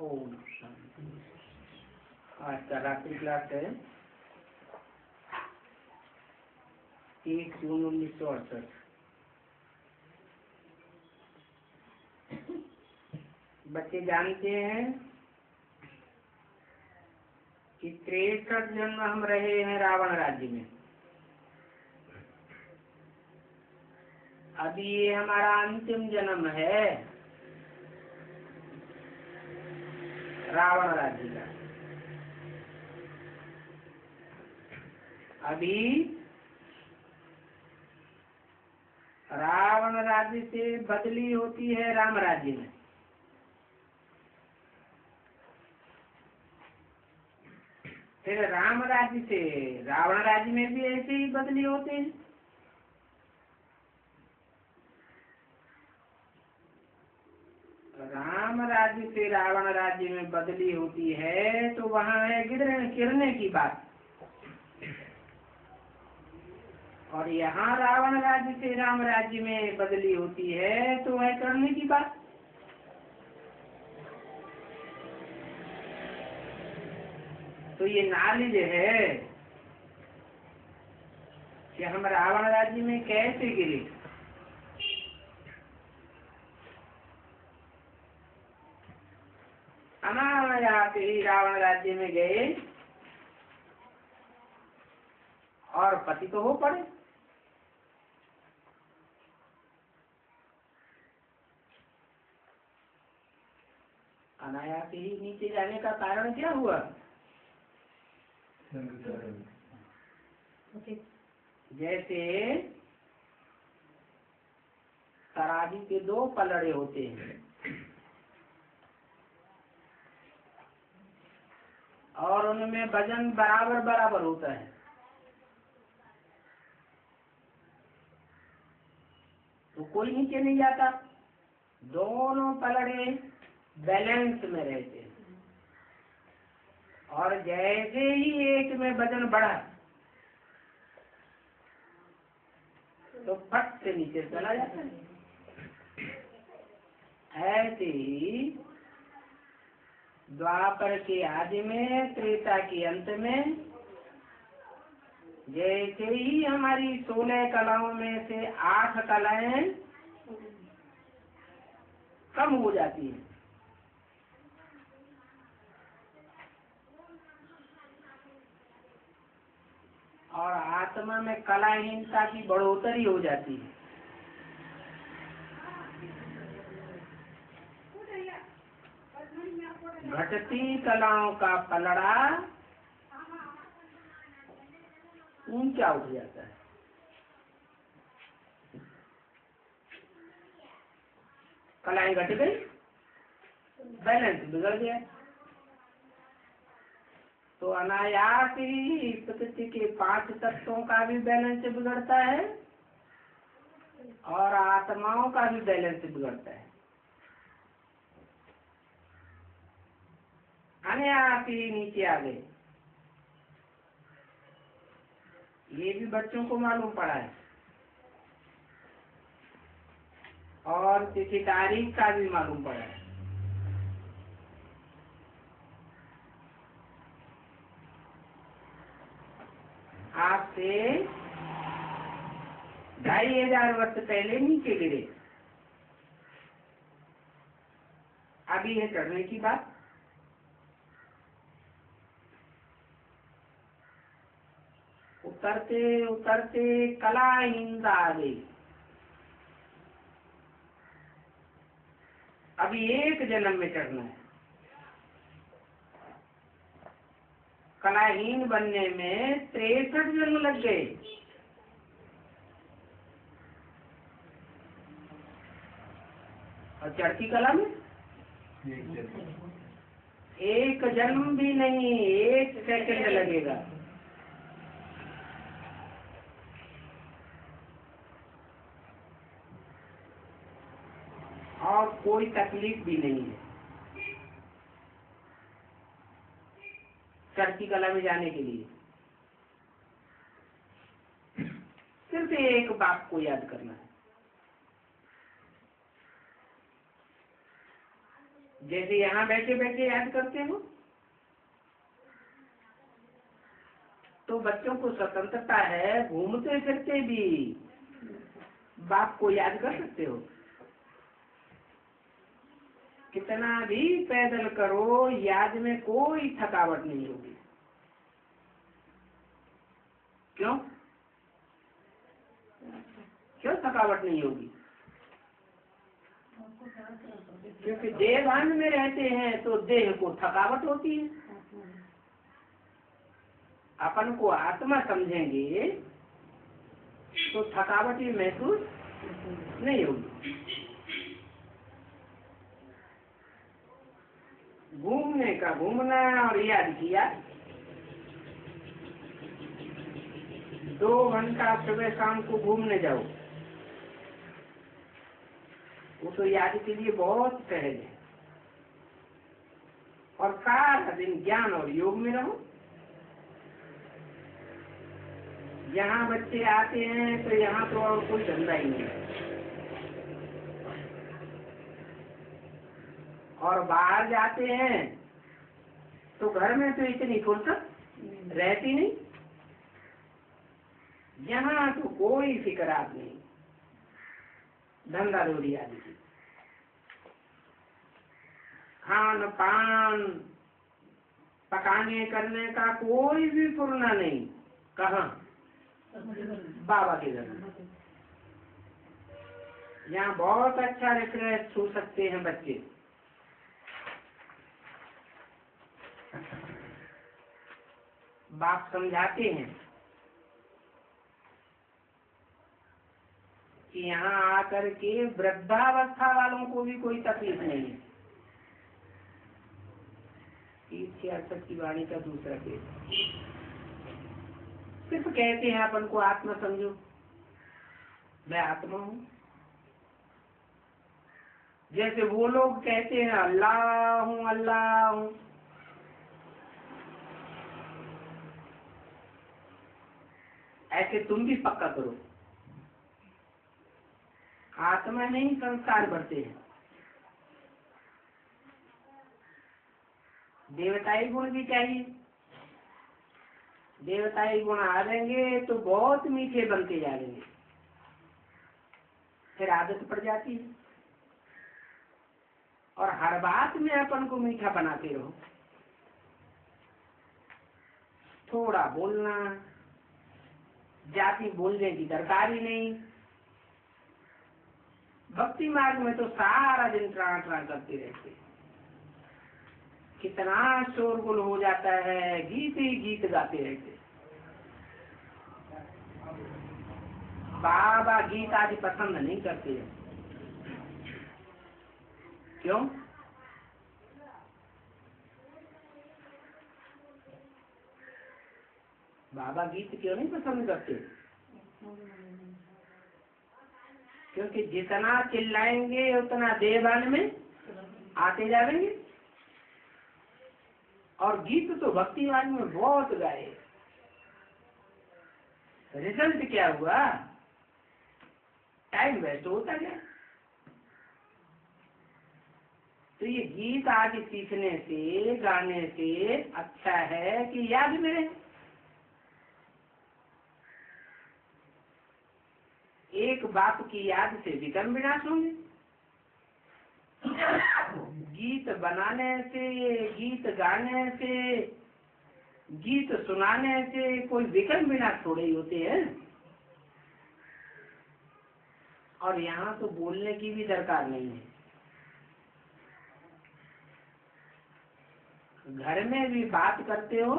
ओम शांति। आज का रात्रि क्लास है 1 जून 1968। बच्चे जानते हैं कि 63 जन्म हम रहे हैं रावण राज्य में। अभी ये हमारा अंतिम जन्म है रावण राज्य का। अभी रावण राज्य से बदली होती है राम राज्य में। फिर राम राज्य से रावण राज्य में भी ऐसे ही बदली होते हैं। राम राज्य से रावण राज्य में बदली होती है तो वहाँ है गिरने की बात, और यहाँ रावण राज्य से राम राज्य में बदली होती है तो है करने की बात। तो ये नॉलेज है कि हम रावण राज्य में कैसे गिरे। अनायास ही रावण राज्य में गए और पति तो हो पड़े। अनायास ही नीचे जाने का कारण क्या हुआ? जैसे तराजू के 2 पलड़े होते हैं और उनमें वजन बराबर बराबर होता है, तो कोई नीचे नहीं जाता। दोनों पलड़े बैलेंस में रहते हैं, और जैसे ही एक में वजन बढ़ा तो फट से नीचे चला जाता है। ऐसे ही द्वापर के आदि में, त्रेता के अंत में, जैसे ही हमारी 16 कलाओं में से 8 कलाएं कम हो जाती हैं, और आत्मा में कलाहीनता की बढ़ोतरी हो जाती है। घटती कलाओं का पलड़ा ऊंचा उठ जाता है। कलाएं घट गई, बैलेंस बिगड़ गया, तो अनायास ही प्रकृति के 5 तत्वों का भी बैलेंस बिगड़ता है और आत्माओं का भी बैलेंस बिगड़ता है। अनायास ही नीचे आ गए। ये भी बच्चों को मालूम पड़ा है, और तिथि तारीख का भी मालूम पड़ा है। आज से 2500 वर्ष पहले नीचे गिरे। अभी है चढ़ने की बात। उतरते उतरते कलाहीनता आ गई। अभी एक जन्म में चढ़ना है। कलाहीन बनने में 63 जन्म लग गए। और चढ़ती कला में एक जन्म भी नहीं, 1 सेकंड लगेगा। और कोई तकलीफ भी नहीं है चढ़ती कला में जाने के लिए। सिर्फ एक बात को याद करना है, जैसे यहाँ बैठे बैठे याद करते हो, तो बच्चों को स्वतंत्रता है, घूमते फिरते भी बाप को याद कर सकते हो। कितना भी पैदल करो, याद में कोई थकावट नहीं होगी। क्यों क्यों थकावट नहीं होगी? क्योंकि देहभान में रहते हैं तो देह को थकावट होती है। अपन को आत्मा समझेंगे तो थकावट भी महसूस नहीं होगी। घूमने का घूमना और याद किया, 2 घंटा सुबह शाम को घूमने जाओ, वो तो याद के लिए बहुत सहज है। और सारा दिन ज्ञान और योग में रहो। यहाँ बच्चे आते हैं तो यहाँ तो और कोई धंधा ही नहीं है, और बाहर जाते हैं तो घर में तो इतनी फुर्सत रहती नहीं। यहाँ तो कोई फिक्रात नहीं, धंधा रोड़ी आदि की, खान पान पकाने करने का कोई भी फुरना नहीं। कहाँ? बाबा के घर में। यहाँ बहुत अच्छा रिफ्रेश छू सकते हैं बच्चे। बाप समझाते हैं कि यहाँ आकर के वृद्धावस्था वालों को भी कोई तकलीफ नहीं है। 30-66 की वाणी का दूसरा पेज। सिर्फ कहते हैं अपन को आत्मा समझो, मैं आत्मा हूँ। जैसे वो लोग कहते हैं अल्लाह हूँ अल्लाह हूँ, ऐसे तुम भी पक्का करो। आत्मा में ही संस्कार बढ़ते हैं। देवताई गुण भी चाहिए। देवताई गुण आ जाएंगे तो बहुत मीठे बनते जाएंगे, फिर आदत पड़ जाती है। और हर बात में अपन को मीठा बनाते रहो। थोड़ा बोलना, जाति बोलने की दरकार ही नहीं। भक्ति मार्ग में तो सारा दिन ट्रां ट्रां करते रहते, कितना शोरगुल हो जाता है, गीत ही गीत गाते रहते। बाबा गीत आदि पसंद नहीं करते हैं। क्यों? बाबा गीत क्यों नहीं पसंद करते? क्योंकि जितना चिल्लाएंगे उतना देहभान में आते जाएंगे। और गीत तो भक्तिवान में बहुत गाए, रिजल्ट क्या हुआ? टाइम वेस्ट होता गया। तो ये गीत आदि सीखने से, गाने से अच्छा है कि याद में रहे। एक बाप की याद से विकर्म विनाश होंगे। गीत बनाने से, गीत गाने से, गीत सुनाने से कोई विकर्म विनाश थोड़े ही होते हैं। और यहाँ तो बोलने की भी दरकार नहीं है। घर में भी बात करते हो,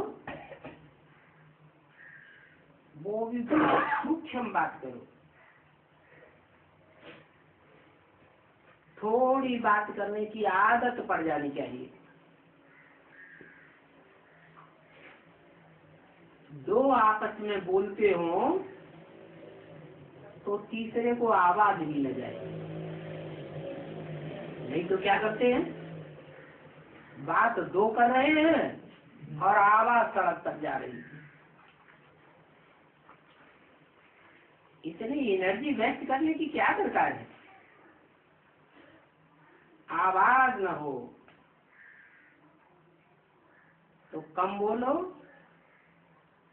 वो भी सूक्ष्म बात करो। थोड़ी बात करने की आदत पड़ जानी चाहिए। 2 आपस में बोलते हो तो तीसरे को आवाज भी न जाए। नहीं तो क्या करते हैं, बात 2 कर रहे हैं और आवाज सड़क तक जा रही है। इतनी एनर्जी वेस्ट करने की क्या दरकार है? आवाज न हो, तो कम बोलो,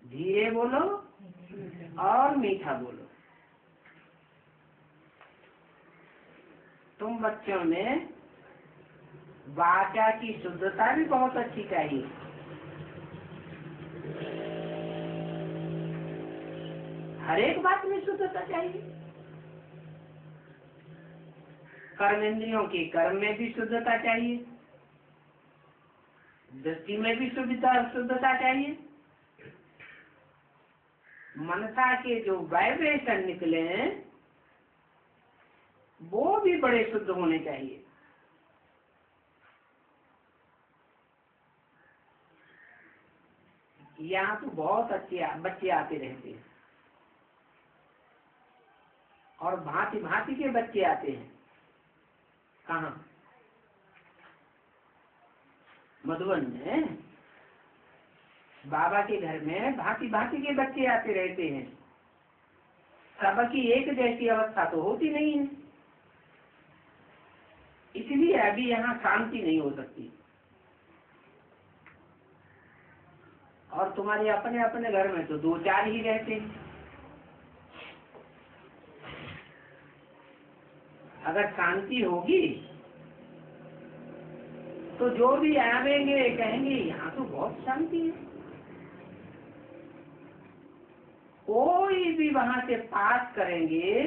धीरे बोलो और मीठा बोलो। तुम बच्चों में वाचा की शुद्धता भी बहुत अच्छी चाहिए। हर एक बात में शुद्धता चाहिए। कर्मेंद्रियों के कर्म में भी शुद्धता चाहिए, दृष्टि में भी शुद्धता चाहिए। मनसा के जो वाइब्रेशन निकले हैं वो भी बड़े शुद्ध होने चाहिए। यहाँ तो बहुत अच्छे बच्चे आते रहते हैं और भांति भांति के बच्चे आते हैं। कहाँ? मधुबन में बाबा के घर में भांति भांति के बच्चे आते रहते हैं। सबकी एक जैसी अवस्था तो होती नहीं है, इसलिए अभी यहाँ शांति नहीं हो सकती। और तुम्हारे अपने अपने घर में तो 2-4 ही रहते हैं। अगर शांति होगी तो जो भी आवेंगे कहेंगे यहाँ तो बहुत शांति है। कोई भी वहां से पास करेंगे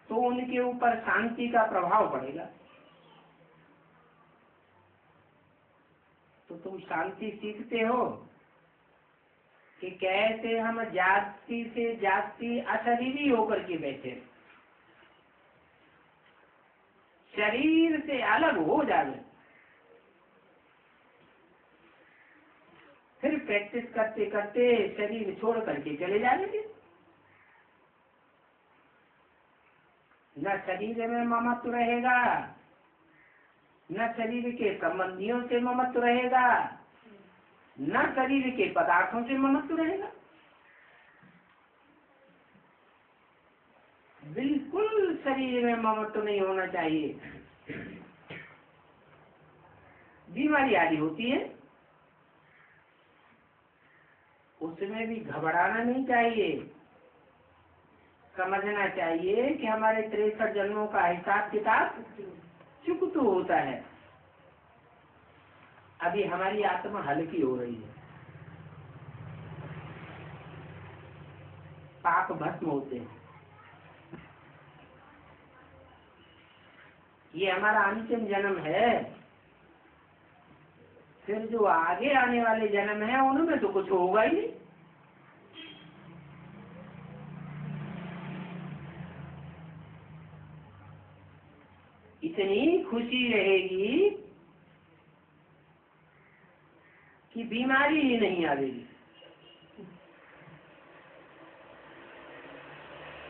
तो उनके ऊपर शांति का प्रभाव पड़ेगा। तो तुम शांति सीखते हो कि कैसे हम जाति से जाति अशरीरी होकर के बैठे, शरीर से अलग हो जाए। फिर प्रैक्टिस करते करते शरीर छोड़ करके चले जाएंगे। न शरीर में ममत्व रहेगा, न शरीर के संबंधियों से ममत्व रहेगा, न शरीर के पदार्थों से ममत्व रहेगा। बिल्कुल शरीर में ममत्व नहीं होना चाहिए। बीमारी आदि होती है, उसमें भी घबराना नहीं चाहिए। समझना चाहिए कि हमारे 63 जन्मों का हिसाब किताब चुकता होता है। अभी हमारी आत्मा हल्की हो रही है, पाप भस्म होते हैं। ये हमारा अंतिम जन्म है। फिर जो आगे आने वाले जन्म है उनमें तो कुछ होगा ही नहीं। इतनी खुशी रहेगी कि बीमारी ही नहीं आएगी।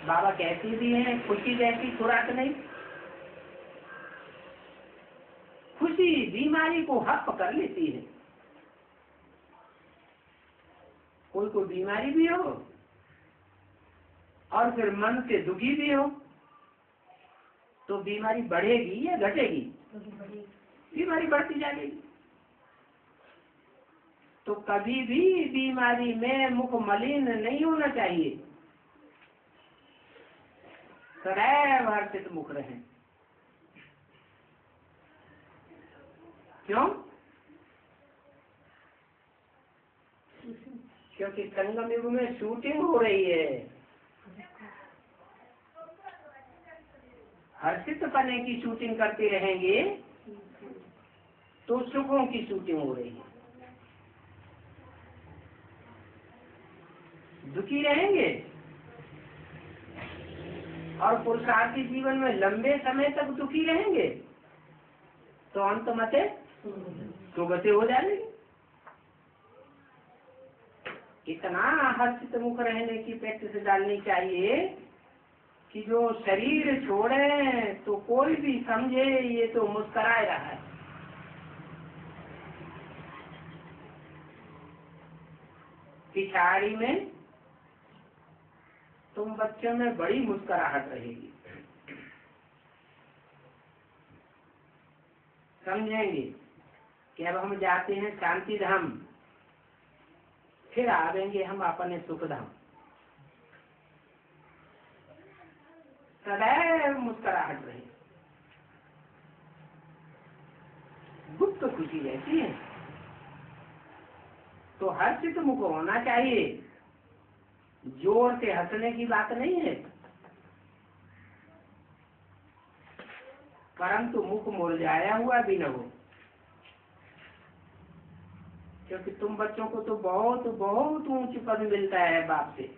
बाबा कहते भी हैं खुशी जैसी खुराक नहीं। खुशी बीमारी को हप कर लेती है। कोई कोई बीमारी भी हो और फिर मन से दुखी भी हो तो बीमारी बढ़ेगी या घटेगी? बीमारी बढ़ती जाएगी। तो कभी भी बीमारी में मुख मलिन नहीं होना चाहिए, सदैव हर्षित मुख रहे। क्यों? क्योंकि संगम युग में शूटिंग हो रही है। हर्षित पने की शूटिंग करते रहेंगे तो सुखों की शूटिंग हो रही है। दुखी रहेंगे और पुरुषार्थी जीवन में लंबे समय तक दुखी रहेंगे तो अंत मते सुगति हो जाएगी। इतना हर्षित मुख रहने की प्रैक्टिस डालनी चाहिए कि जो शरीर छोड़े तो कोई भी समझे ये तो मुस्कुराए रहा है। पिछाड़ी में तुम बच्चों में बड़ी मुस्कुराहट रहेगी। समझेंगे कि अब हम जाते हैं शांति धाम, फिर आवेंगे हम अपने सुखधाम। सदैव मुस्कुराहट रहे, गुप्त खुशी रहती है। तो हर्षित मुख होना चाहिए, जोर से हंसने की बात नहीं है, परंतु मुख मुरझाया हुआ भी न हो। क्योंकि तुम बच्चों को तो बहुत बहुत ऊंच पद मिलता है बाप से,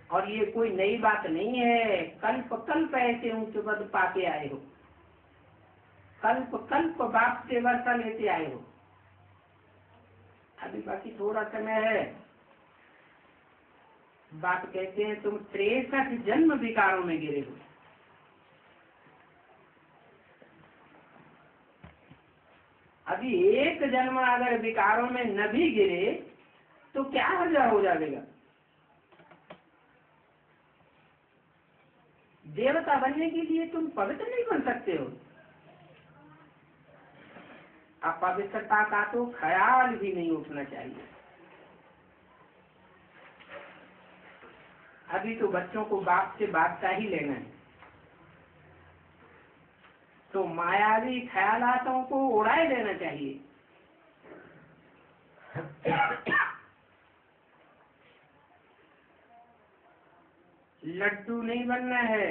और ये कोई नई बात नहीं है। कल्प कल्प ऐसे ऊंच पद पाके आए हो, कल्प कल्प बाप से वर्षा लेते आए हो। अभी बाकी थोड़ा समय है। बाप कहते हैं तुम 63 जन्म विकारों में गिरे हो। अभी एक जन्म अगर विकारों में न भी गिरे तो क्या हर्जा हो जाएगा। देवता बनने के लिए तुम पवित्र नहीं बन सकते हो। अपवित्रता का तो ख्याल भी नहीं उठना चाहिए। अभी तो बच्चों को बाप से बादशाही ही लेना है, तो मायावी ख्यालातों को उड़ाए देना चाहिए। लड्डू नहीं बनना है,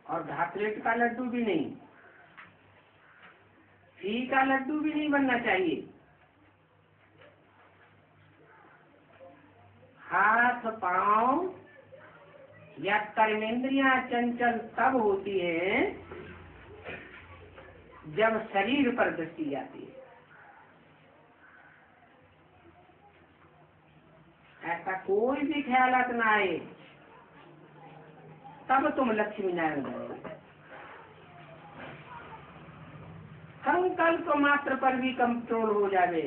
और धाकलेट का लड्डू भी नहीं, घी का लड्डू भी नहीं बनना चाहिए। हाथ पांव या कर्मेंद्रियां चंचल तब होती है जब शरीर पर दृष्टि जाती है। ऐसा कोई भी ख्यालात ना आए तब तुम लक्ष्मी नारायण बनो। संकल्प मात्र पर भी कंट्रोल हो जावे।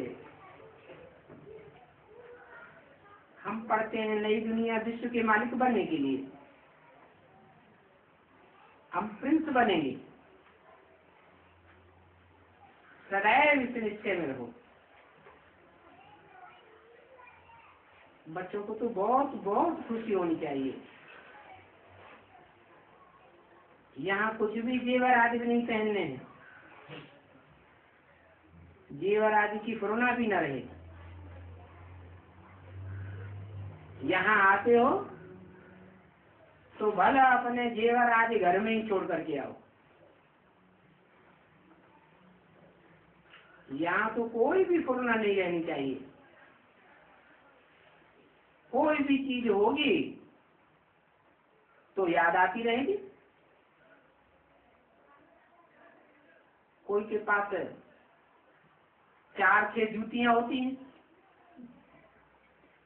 हम पढ़ते हैं नई दुनिया विश्व के मालिक बनने के लिए, हम प्रिंस बनेंगे। सदैव इस निश्चय में रहो। बच्चों को तो बहुत बहुत खुशी होनी चाहिए। यहाँ कुछ भी जेवर आदि नहीं पहनने हैं, जेवर आदि की फुरना भी न रहे। यहाँ आते हो तो भला अपने जेवर आदि घर में ही छोड़ करके आओ। यहाँ तो कोई भी फुरना नहीं रहनी चाहिए। कोई भी चीज होगी तो याद आती रहेगी। कोई के पास 4-6 जूतियां होती हैं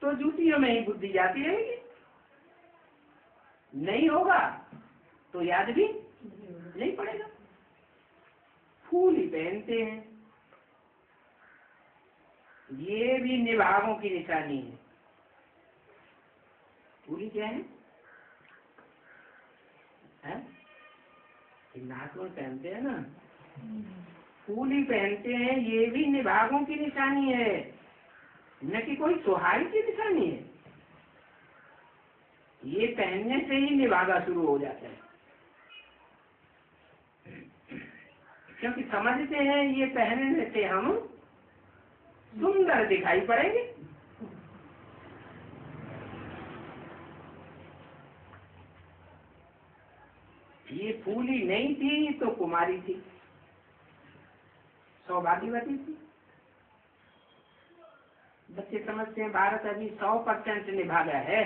तो जूतियों में ही बुद्धि जाती रहेगी। नहीं होगा तो याद भी नहीं पड़ेगा। फूल ही पहनते हैं, ये भी निभागों की निशानी है। फूल क्या है? नाक में पहनते हैं ना, फूल ही पहनते हैं, ये भी निभागों की निशानी है, न कि कोई सुहाई की निशानी है। ये पहनने से ही निभागा शुरू हो जाता है, क्योंकि समझते हैं ये पहनने से हम सुंदर दिखाई पड़ेंगे। ये फूली नहीं थी तो कुमारी थी, सौभाग्यवती थी। बच्चे समझते हैं भारत अभी 100% निभागा है।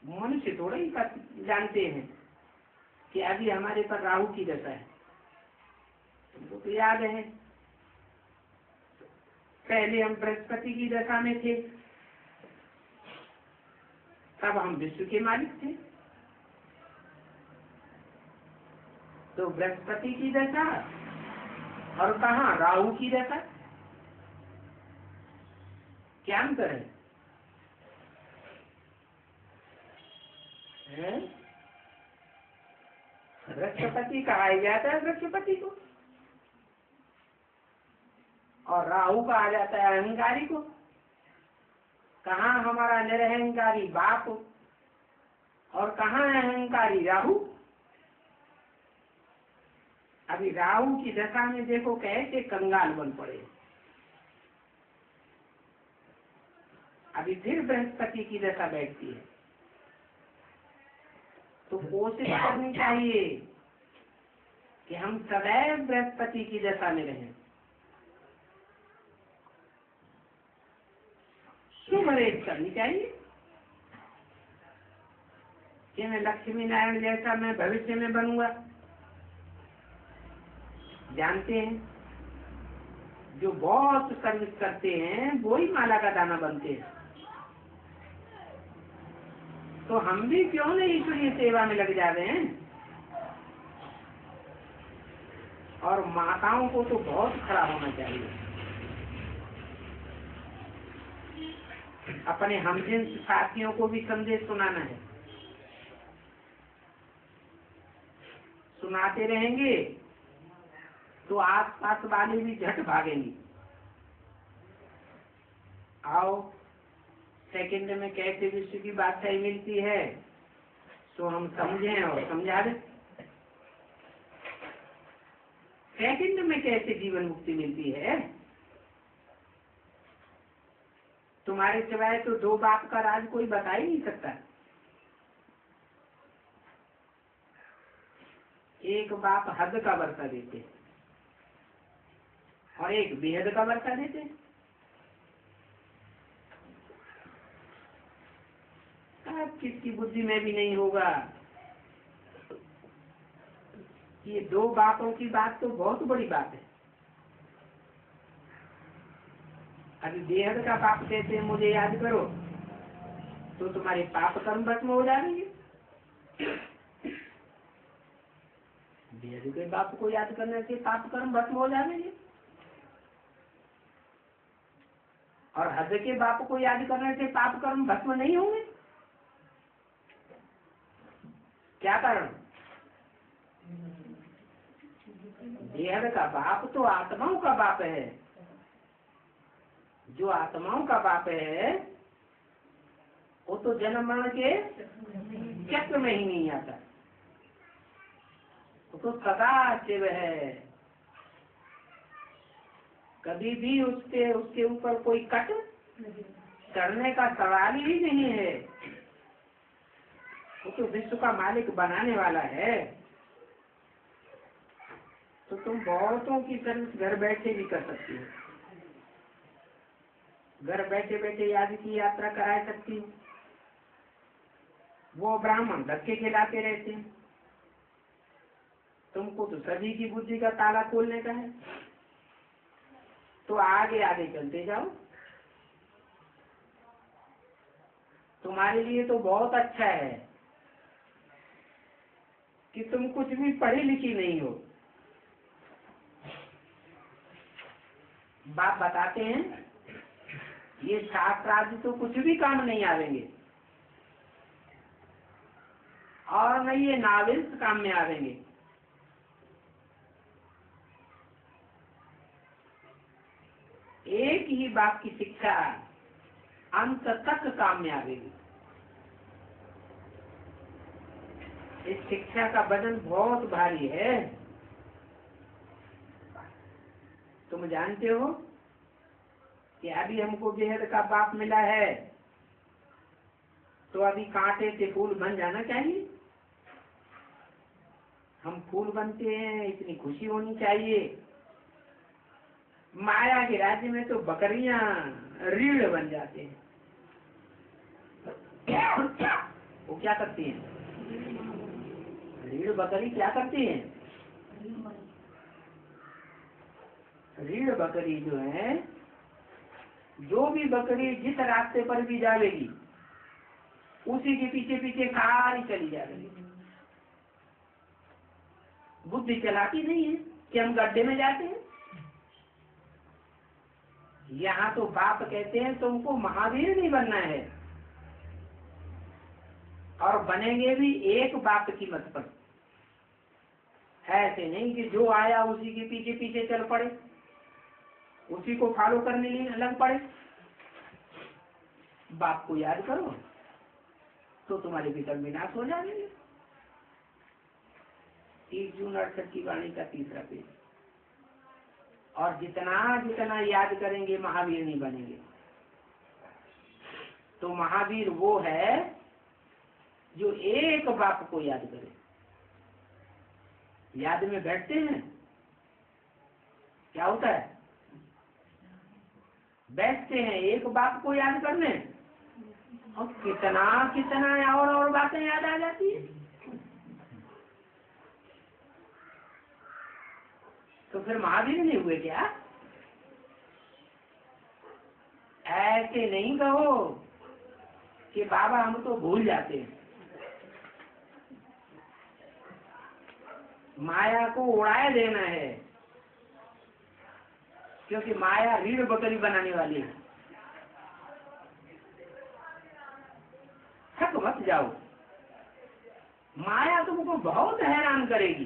मनुष्य थोड़ा ही जानते हैं कि अभी हमारे पर राहु की दशा है। तुमको तो याद है पहले हम बृहस्पति की दशा में थे, तब हम विश्व के मालिक थे। तो बृहस्पति की दशा और कहाँ राहु की दशा, क्या अंतर है? बृहस्पति कहा जाता है बृहस्पति को, और राहु का आ जाता है अहंकारी को। कहाँ हमारा निरहंकारी बाप और कहाँ अहंकारी राहु। अभी राहु की दशा में देखो कैसे कंगाल बन पड़े। अभी फिर बृहस्पति की दशा बैठती है, तो कोशिश करनी चाहिए कि हम सदैव बृहस्पति की दशा में रहें। शुभ रेत करनी चाहिए कि मैं लक्ष्मी नारायण जैसा मैं भविष्य में बनूंगा। जानते हैं जो बहुत सर्विस करते हैं वो ही माला का दाना बनते हैं। तो हम भी क्यों नहीं ईश्वरीय सेवा में लग जाते हैं। और माताओं को तो बहुत खड़ा होना चाहिए। अपने हमजिन्स साथियों को भी संदेश सुनाना है। सुनाते रहेंगे तो आसपास वाले भी झट भागेंगे। आओ सेकंड में कैसे विश्व की बादशाही मिलती है तो हम समझें और समझा दें। सेकंड में कैसे जीवन मुक्ति मिलती है। तुम्हारे सिवाय तो दो बाप का राज कोई बता ही नहीं सकता। एक बाप हद का वर्षा देते और एक बेहद का वर्षा देते। अब किसकी बुद्धि में भी नहीं होगा। ये दो बापों की बात तो बहुत बड़ी बात है। अभी बेहद का पाप कहते हैं मुझे याद करो तो तुम्हारे पाप कर्म भस्म हो जाएंगे। बेहद के बाप को याद करने से पाप कर्म भस्म हो जाएंगे और हद के बाप को याद करने से पाप कर्म भस्म नहीं होंगे। क्या कारण। बेहद का बाप तो आत्माओं का बाप है। जो आत्माओं का बाप है वो तो जन्म मरण के चक्र में ही नहीं आता। वो तो सदा शिव है। कभी भी उसके ऊपर कोई कट करने का सवाल ही नहीं है। वो तो विश्व का मालिक बनाने वाला है। तो तुम बहुतों की सर्विस घर बैठे भी कर सकती हो। घर बैठे बैठे याद की यात्रा करा सकती हो। वो ब्राह्मण धक्के खिलाते रहते हैं। तुमको तो सभी की बुद्धि का ताला खोलने का है। तो आगे आगे चलते जाओ। तुम्हारे लिए तो बहुत अच्छा है कि तुम कुछ भी पढ़ी लिखी नहीं हो। बाप बताते हैं ये शास्त्रादि तो कुछ भी काम नहीं आवेंगे और न ये नाविल्स काम में आवेंगे। एक ही बाप की शिक्षा अंत तक काम में आवेगी। इस शिक्षा का वजन बहुत भारी है। तुम जानते हो कि अभी हमको बेहद का बाप मिला है तो अभी कांटे से फूल बन जाना चाहिए। हम फूल बनते हैं इतनी खुशी होनी चाहिए। माया के राज्य में तो बकरियां रीढ़ बन जाते हैं। वो क्या करती हैं। रीढ़ बकरी क्या करती है। रीढ़ बकरी जो है जो भी बकरी जिस रास्ते पर भी जाएगी उसी के पीछे पीछे खाली चली जाएगी। बुद्धि चलाती नहीं है कि हम गड्ढे में जाते हैं। यहाँ तो बाप कहते हैं तुमको महावीर नहीं बनना है और बनेंगे भी एक बाप की मत पर। ऐसे नहीं कि जो आया उसी के पीछे पीछे चल पड़े। उसी को फॉलो करने लग पड़े। बाप को याद करो तो तुम्हारे भीतर विनाश हो जाएंगे। 30 जून 68 की वाणी का 3रा पेज। और जितना जितना याद करेंगे महावीर नहीं बनेंगे। तो महावीर वो है जो एक बाप को याद करे। याद में बैठते हैं, क्या होता है? बैठते हैं एक बाप को याद करने, और कितना कितना और बातें याद आ जाती है। तो फिर महावीर नहीं हुए क्या? ऐसे नहीं कहो कि बाबा हम तो भूल जाते हैं। माया को उड़ाए देना है, क्योंकि माया रीढ़ बकरी बनाने वाली है। थक मत जाओ, माया तुमको बहुत हैरान करेगी,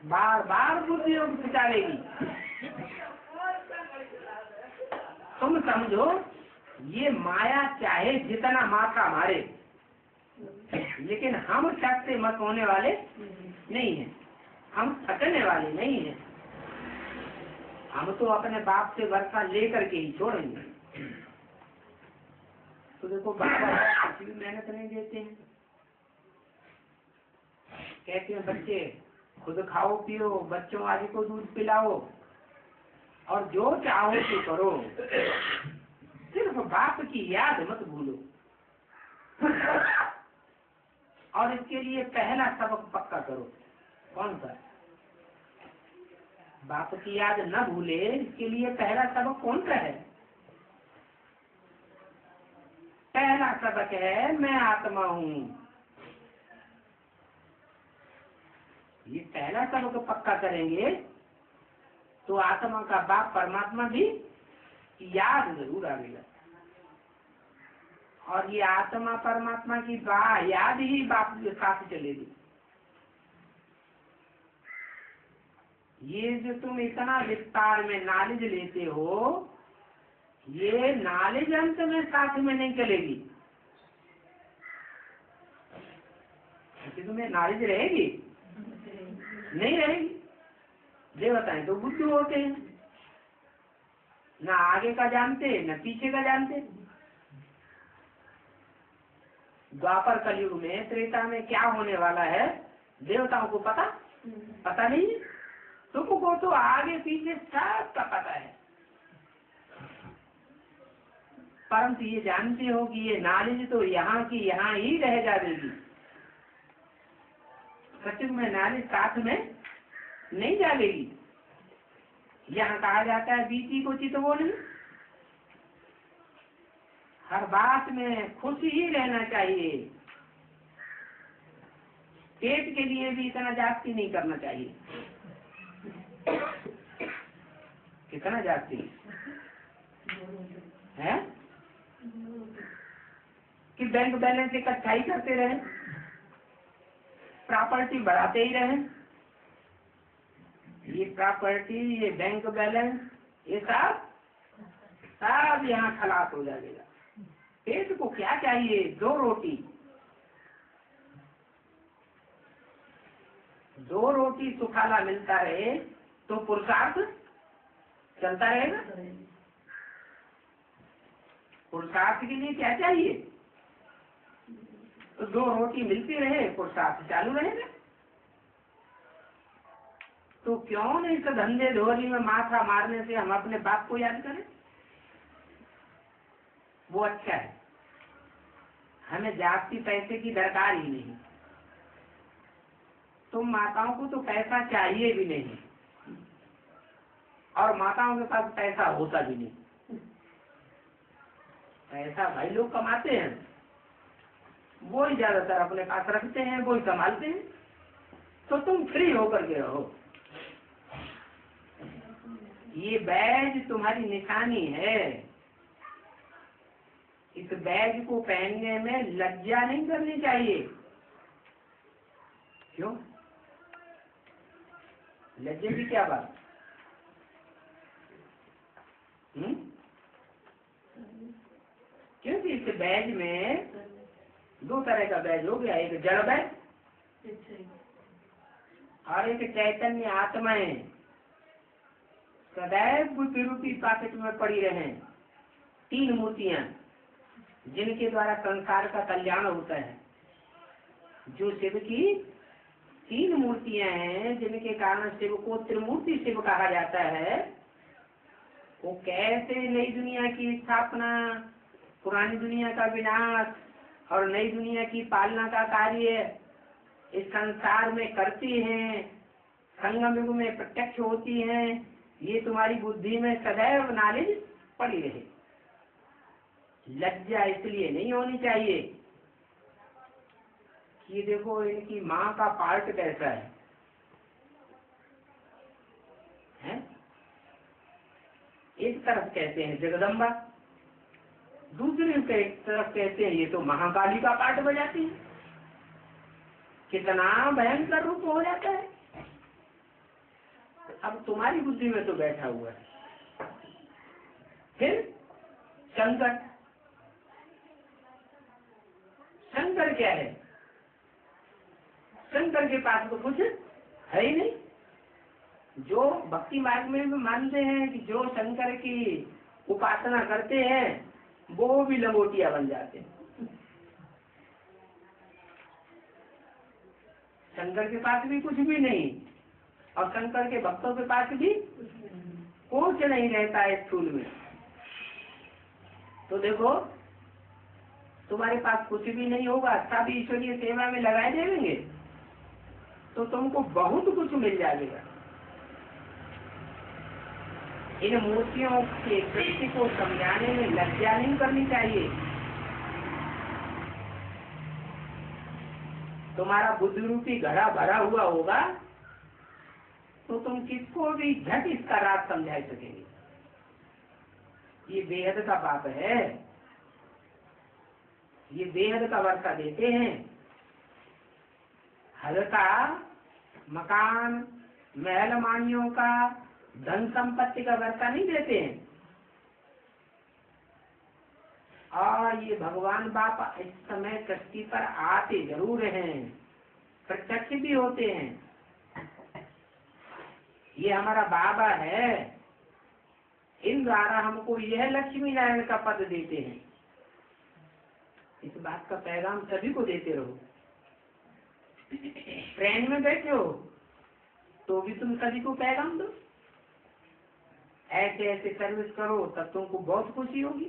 बार बार बुद्धि बिचारेगी। तुम समझो ये माया चाहे जितना माथा मारे, लेकिन हम थकते मत होने वाले नहीं है, हम थकने वाले नहीं है। हम तो अपने बाप से वर्षा लेकर के ही छोड़ेंगे। तो देखो बाबा कुछ भी मेहनत नहीं देते हैं, कहते हैं बच्चे खुद खाओ पियो, बच्चों आदि को दूध पिलाओ और जो चाहो तो करो, सिर्फ बाप की याद मत भूलो। और इसके लिए पहला सबक पक्का करो। कौन सा? बाप की याद न भूले, इसके लिए पहला सबक कौन सा है? पहला सबक है मैं आत्मा हूँ। ये पहला सबक पक्का करेंगे तो आत्मा का बाप परमात्मा भी याद जरूर आएगा। और ये आत्मा परमात्मा की याद ही बाप के साथ चलेगी। ये जो तुम इतना विस्तार में नॉलेज लेते हो, ये नॉलेज अंत में साथ में नहीं चलेगी। तुम्हें नॉलेज रहेगी नहीं रहेगी। देवताएं तो बुद्धू होते हैं, ना आगे का जानते न पीछे का जानते। द्वापर कलयुग में त्रेता में क्या होने वाला है देवताओं को पता नहीं। तुमको तो आगे पीछे सब का पता है, परंतु ये जानते हो कि ये नॉलेज तो यहाँ की यहाँ ही रह जाएगी। सचमुच में नॉलेज साथ में नहीं जाएगी। यहाँ कहा जाता है बीती को चित वो नहीं। हर बात में खुश ही रहना चाहिए। पेट के लिए भी इतना जास्ती नहीं करना चाहिए। कितना जास्ती है कि बैंक बैलेंस इकट्ठा ही करते रहे, प्रॉपर्टी बढ़ाते ही रहे। ये प्रॉपर्टी, ये बैंक बैलेंस, ये सब यहाँ खलास हो जाएगा। पेट को क्या चाहिए? 2 रोटी। 2 रोटी सुखाला मिलता रहे तो पुरुषार्थ चलता रहेगा। पुरुषार्थ के लिए क्या चाहिए? तो 2 रोटी मिलती रहे, पुरुषार्थ चालू रहेगा। तो क्यों नहीं इस धंधे धोरी में माथा मारने से हम अपने बाप को याद करें? वो अच्छा है। हमें जाति पैसे की दरकार ही नहीं। तुम माताओं को तो पैसा चाहिए भी नहीं, और माताओं के पास पैसा होता भी नहीं। पैसा भाई लोग कमाते हैं, वो ही ज्यादातर अपने पास रखते हैं, वो ही संभालते हैं। तो तुम फ्री होकर के रहो। ये बैज तुम्हारी निशानी है। इस बैग को पहनने में लज्जा नहीं करनी चाहिए। क्यों? लज्जे की क्या बात? बैज में दो तरह का बैज हो गया, एक जड़ बैज और एक चैतन्य आत्माएं सदैव बुद्धि रूपी पाकिट में पड़ी रहे। तीन मूर्तियां जिनके द्वारा संसार का कल्याण होता है। जो शिव की तीन मूर्तियां हैं जिनके कारण शिव को त्रिमूर्ति शिव कहा जाता है, वो कैसे नई दुनिया की स्थापना, पुरानी दुनिया का विनाश और नई दुनिया की पालना का कार्य इस संसार में करती हैं, संगम युग में प्रत्यक्ष होती हैं, ये तुम्हारी बुद्धि में सदैव नॉलेज पड़ी रहे। लज्जा इसलिए नहीं होनी चाहिए कि देखो इनकी माँ का पार्ट कैसा है? एक तरफ कहते हैं जगदम्बा, दूसरी तरफ कहते हैं ये तो महाकाली का पार्ट बजाती है। कितना भयंकर रूप हो जाता है। अब तुम्हारी बुद्धि में तो बैठा हुआ है। फिर शंकर, शंकर क्या है? शंकर के पास तो कुछ है ही नहीं। जो भक्ति मार्ग में भी मानते हैं कि जो शंकर की उपासना करते हैं वो भी लंगोटिया बन जाते हैं। शंकर के पास भी कुछ भी नहीं और शंकर के भक्तों के पास भी कुछ नहीं रहता है स्थूल में। तो देखो तुम्हारे पास कुछ भी नहीं होगा, सब ईश्वरीय सेवा में लगाए देंगे तो तुमको बहुत कुछ मिल जाएगा। इन मूर्तियों के कृष्ण को समझाने में लज्जा नहीं करनी चाहिए। तुम्हारा बुद्धि रूपी घड़ा भरा हुआ होगा तो तुम किसको भी झट इसका राज समझा सकेंगे। ये बेहद का पाप है, ये बेहद का वर्षा देते हैं। हल्का मकान महल मानियों का धन संपत्ति का वर्षा नहीं देते हैं। और ये भगवान बापा इस समय सृष्टि पर आते जरूर हैं, प्रत्यक्ष भी होते हैं। ये हमारा बाबा है, इन द्वारा हमको यह लक्ष्मी नारायण का पद देते हैं। इस बात का पैगाम सभी को देते रहो। ट्रेन में बैठे हो तो भी तुम सभी को पैगाम दो, ऐसे ऐसे सर्विस करो तब तुमको बहुत खुशी होगी।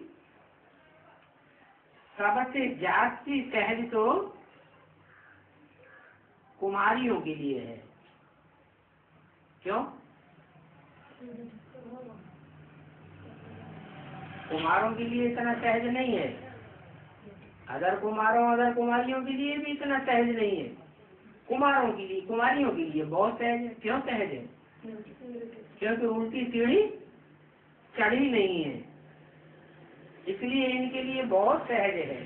सबसे जास्ती सहज तो कुमारियों के लिए है। क्यों? कुमारों के लिए इतना सहज नहीं है, अदर कुमारियों के लिए भी इतना सहज नहीं है। कुमारों के लिए, कुमारियों के लिए बहुत सहज है। क्यों सहज है? क्योंकि उल्टी सीढ़ी चढ़ी नहीं है, इसलिए इनके लिए बहुत सहज है।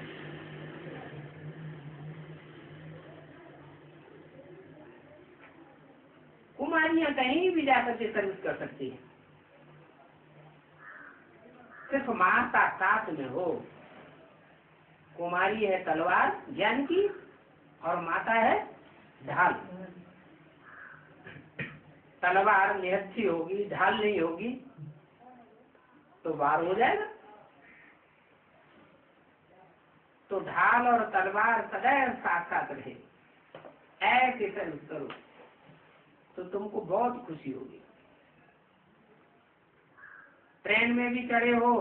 कुमारियां कहीं भी जाकर के सर्विस कर सकती है, सिर्फ माता साथ में हो। कुमारी है तलवार ज्ञान की और माता है ढाल। तलवार निहत्थी होगी, ढाल नहीं होगी तो वार हो जाएगा। तो ढाल और तलवार सदैव साथ साथ रहे, ऐसे सर्विस करो तो तुमको बहुत खुशी होगी। ट्रेन में भी चढ़े हो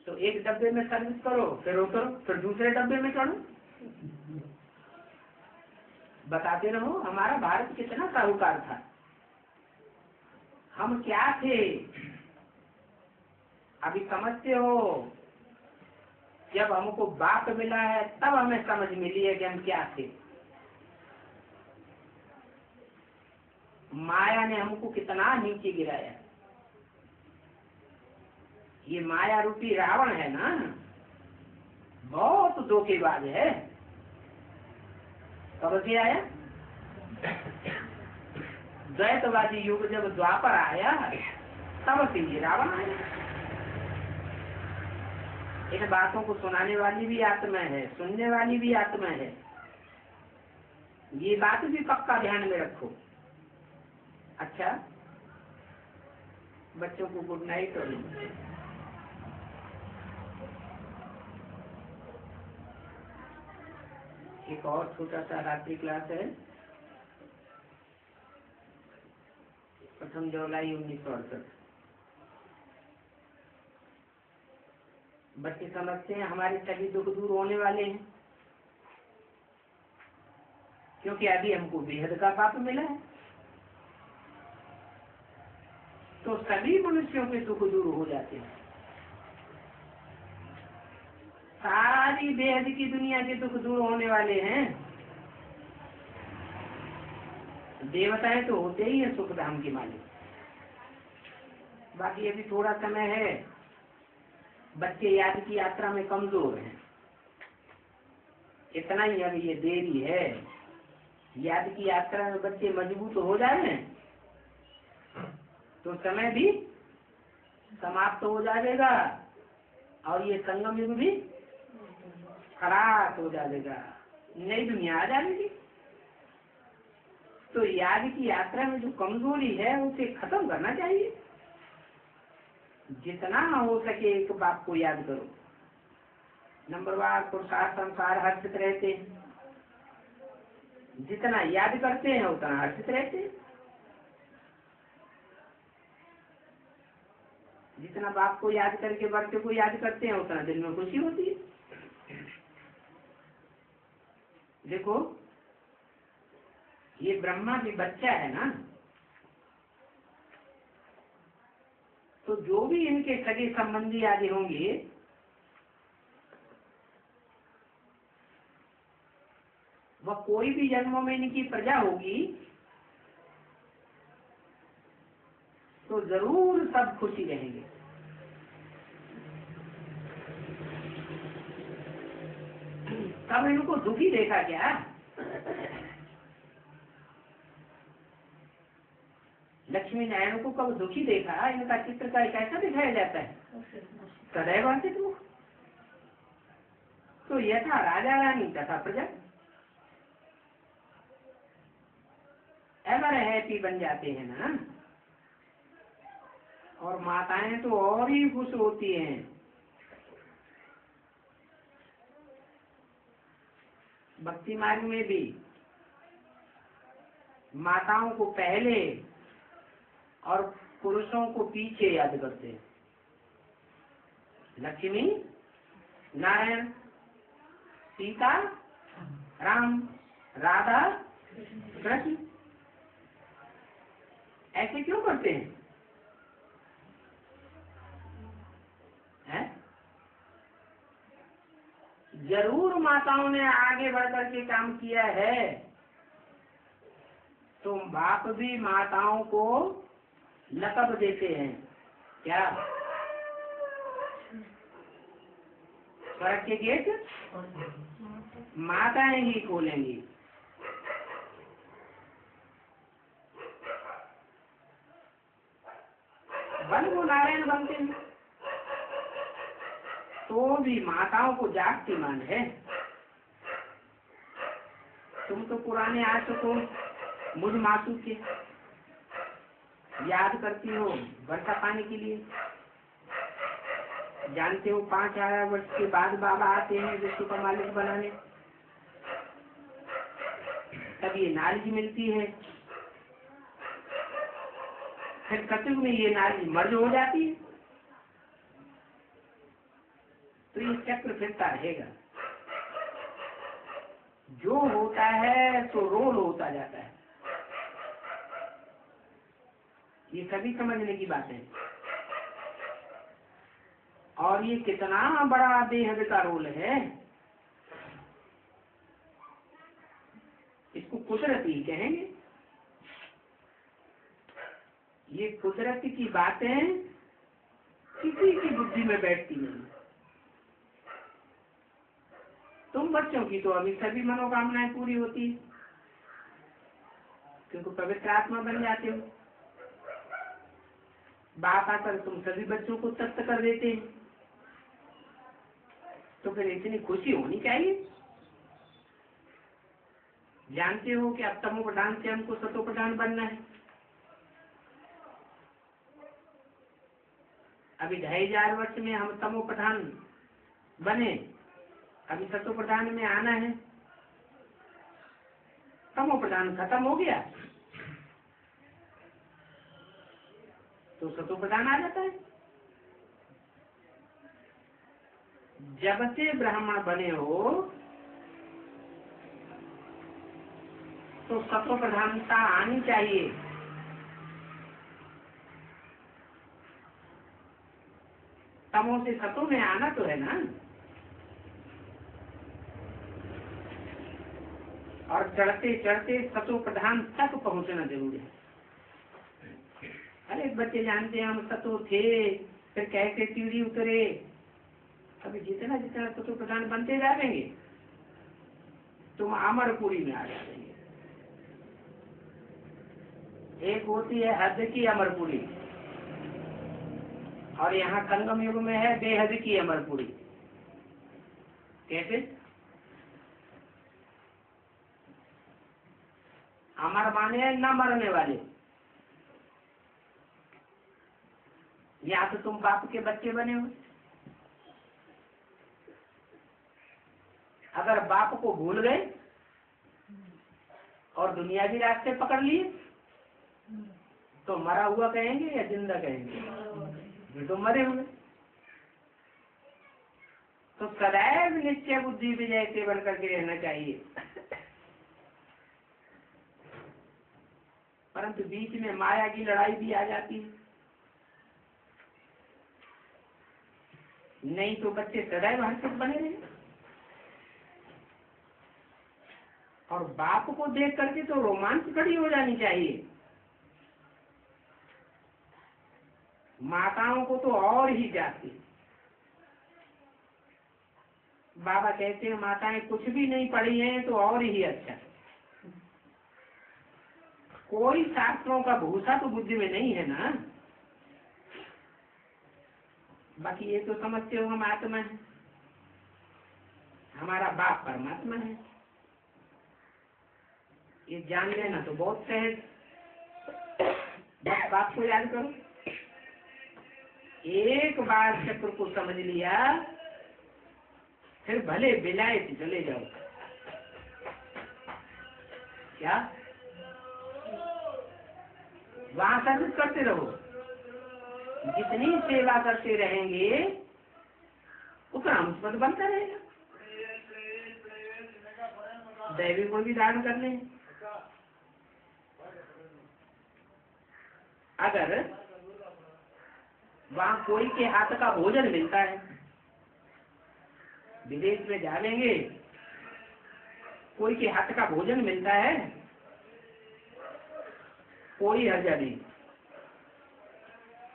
तो एक डब्बे में सर्विस करो, फिर उतरो, फिर दूसरे डब्बे में चढ़ो। बताते रहो हमारा भारत कितना साहूकार था, हम क्या थे। अभी समझते हो, जब हमको बाप मिला है तब हमें समझ मिली है कि हम क्या थे। माया ने हमको कितना नीचे गिराया। ये माया रूपी रावण है ना, बहुत धोखेबाज है। कब से आया? द्वैतवादी युग जब द्वापर आया तब से ये रावण आया। इन बातों को सुनाने वाली भी आत्मा है, सुनने वाली भी आत्मा है। ये बात भी पक्का ध्यान में रखो। अच्छा, बच्चों को गुड नाइट। और एक और छोटा सा रात्रि क्लास है, 1 जुलाई 1968। बच्चे समझते हैं हमारे सभी दुख दूर होने वाले हैं, क्योंकि अभी हमको बेहद का पाप मिला है। तो सभी मनुष्यों के दुख दूर हो जाते हैं। सारी बेहद की दुनिया के दुख दूर होने वाले हैं। देवताएं तो होते ही है सुख धाम के मालिक। बाकी अभी थोड़ा समय है, बच्चे याद की यात्रा में कमजोर हैं। इतना ही अभी ये देरी है। याद की यात्रा में बच्चे मजबूत हो जाए तो समय भी समाप्त हो जाएगा और ये संगम युग भी खराब हो जाएगा, नई दुनिया आ जाएगी। तो याद की यात्रा में जो कमजोरी है उसे खत्म करना चाहिए। जितना हो सके एक बात को याद करो। नंबरवार पुरुषार्थ संसार हर्षित रहते हैं, जितना याद करते हैं उतना हर्षित रहते हैं। जितना बाप को याद करके बच्चे को याद करते हैं उतना दिल में खुशी होती है। देखो, ये ब्रह्मा भी बच्चा है ना, तो जो भी इनके सगे संबंधी आदि होंगे वह कोई भी जन्मों में इनकी प्रजा होगी तो जरूर सब खुशी रहेंगे। तब इनको दुखी देखा क्या? लक्ष्मी नारायण को कब दुखी देखा? इनका चित्र का कैसा दिखाया जाता है? सदैव अंकित मुख। तो यथा राजा रानी तथा प्रजा एवर हैप्पी बन जाते हैं ना। और माताएं तो और ही खुश होती हैं। भक्ति मार्ग में भी माताओं को पहले और पुरुषों को पीछे याद करते हैं। लक्ष्मी नारायण, सीता राम, राधा कृष्ण। ऐसे क्यों करते हैं? जरूर माताओं ने आगे बढ़कर के काम किया है। तो बाप भी माताओं को लकब देते हैं क्या? स्वर्ग के गेट माताएं ही खोलेंगी। बन वो नारायण बनते हैं तो भी माताओं को जागती मान है। तुम तो पुराने आ चुको, मुझ मासू के याद करती हो वर्षा पानी के लिए। जानते हो 5000 वर्ष के बाद बाबा आते हैं विश्व का मालिक बनाने। तब ये नारी मिलती है, फिर कतयुग में ये नारी मर्ज हो जाती है। तो ये चक्र फिरता रहेगा। जो होता है तो रोल होता जाता है। ये सभी समझने की बात है। और ये कितना बड़ा बेहद का रोल है, इसको कुदरती कहेंगे। ये कुदरत की बातें किसी की बुद्धि में बैठती नहीं। तुम बच्चों की तो अभी सभी मनोकामनाएं पूरी होती है, क्योंकि पवित्र आत्मा बन जाते हो। बाप आकर तुम सभी बच्चों को तृप्त कर देते हैं। तो फिर इतनी खुशी होनी चाहिए। जानते हो कि अब तमो प्रधान से हमको सतो प्रधान बनना है। अभी 2500 वर्ष में हम तमो प्रधान बने, अभी सतो प्रधान में आना है। तमो प्रधान खत्म हो गया तो सतो प्रधान आ जाता है। जब से ब्राह्मण बने हो तो सतो प्रधानता आनी चाहिए। तमो से सतो में आना तो है ना। और चढ़ते चढ़ते सतो प्रधान तक पहुंचना जरूरी है। अरे बच्चे जानते हैं हम सतो थे, फिर कैसे सीढ़ी उतरे। अभी जितना जितना सतो प्रधान बनते जाएंगे तुम अमरपुरी में आ जाएंगे। एक होती है हद की अमरपुरी और यहाँ संगम युग में है बेहद की अमरपुरी। कैसे? अमर माने न मरने वाले। या तो तुम बाप के बच्चे बने हो, अगर बाप को भूल गए और दुनियावी रास्ते पकड़ लिए तो मरा हुआ कहेंगे या जिंदा कहेंगे? ये तो मरे हुए। तो सदैव निश्चय बुद्धि विजय से बन करके रहना चाहिए। परंतु बीच में माया की लड़ाई भी आ जाती है। नहीं तो बच्चे सदैव हर्षित बने रहे। और बाप को देख करके तो रोमांच खड़ी हो जानी चाहिए। माताओं को तो और ही जाती। बाबा कहते हैं माताएं कुछ भी नहीं पढ़ी हैं तो और ही अच्छा। कोई शास्त्रों का भूसा तो बुद्धि में नहीं है ना। बाकी ये तो समझते हो हम आत्मा है, हमारा बाप परमात्मा है। ये जान लेना तो बहुत सहज। बस बाप को याद करो। एक बार चक्र को समझ लिया फिर भले विलायत चले जाओ। क्या वहां सर्विस करते रहो। जितनी सेवा करते रहेंगे उतना मुस्बत बनता रहेगा। दैवी गुण भी धारण करने। अगर वहां कोई के हाथ का भोजन मिलता है, विदेश में जाएंगे कोई के हाथ का भोजन मिलता है, कोई हर्जा नहीं।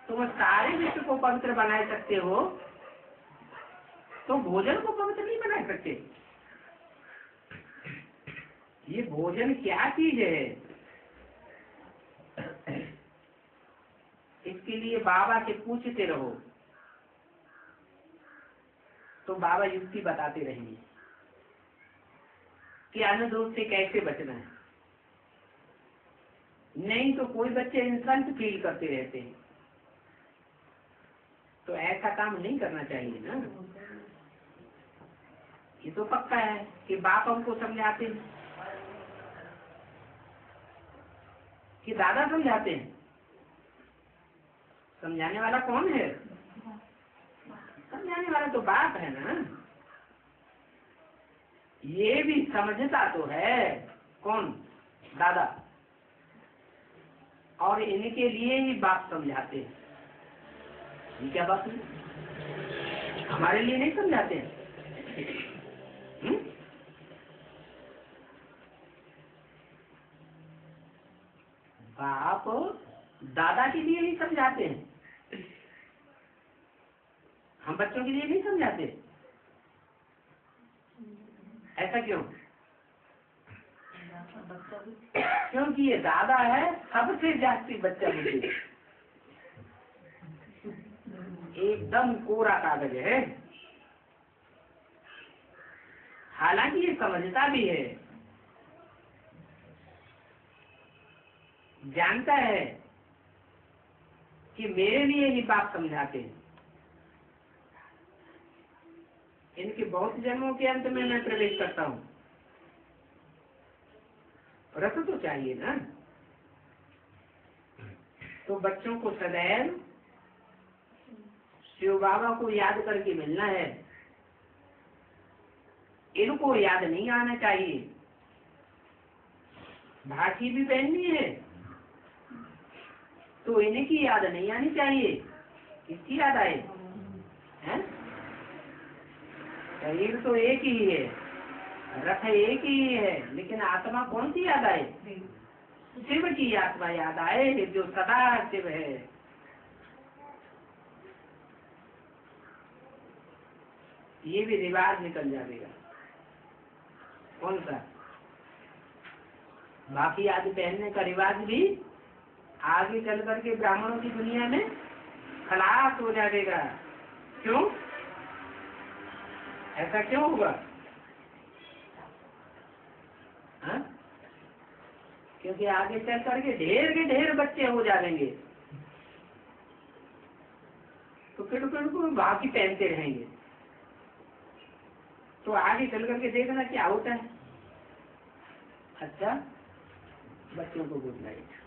तो वह सारे विश्व को पवित्र बना सकते हो तो भोजन को पवित्र नहीं बना सकते। ये भोजन क्या चीज है? इसके लिए बाबा से पूछते रहो तो बाबा युक्ति बताते रहेंगे कि अन्न दोष से कैसे बचना है। नहीं तो कोई बच्चे इंसल्ट फील करते रहते हैं, तो ऐसा काम नहीं करना चाहिए ना। ये तो पक्का है कि बाप हमको समझाते हैं कि दादा समझाते हैं। समझाने वाला कौन है? समझाने वाला तो बाप है ना। ये भी समझता तो है कौन? दादा। और इनके लिए ही बाप समझाते हैं। ये क्या बात है? हमारे लिए नहीं समझाते हैं। बाप दादा के लिए ही समझाते हैं, हम बच्चों के लिए नहीं समझाते। ऐसा क्यों? क्योंकि ये दादा है सबसे जास्ती बच्चा मुझे। एकदम कोरा कागज है। हालांकि ये समझता भी है, जानता है कि मेरे लिए ही बाप समझाते हैं, इनके बहुत जन्मों के अंत में मैं प्रवेश करता हूँ। रस तो चाहिए ना। तो बच्चों को सदैव शिव बाबा को याद करके मिलना है, इनको याद नहीं आना चाहिए। भाटी भी पहननी है तो इनकी याद नहीं आनी चाहिए, किसकी याद आए? हैं? शरीर तो एक ही है, रथ एक ही है, लेकिन आत्मा कौन सी याद आए? शिव की आत्मा याद आए, जो सदा शिव है। ये भी रिवाज निकल जाएगा। कौन सा? बाकी आदि पहनने का रिवाज भी आगे चल करके ब्राह्मणों की दुनिया में खलास हो जाएगा। क्यों? ऐसा क्यों होगा? हाँ? क्योंकि आगे चल करके ढेर के ढेर बच्चे हो जाएंगे, तो फिर बाकी पहनते रहेंगे। तो आगे चल करके देखना क्या होता है। अच्छा, बच्चों को गुड नाइट।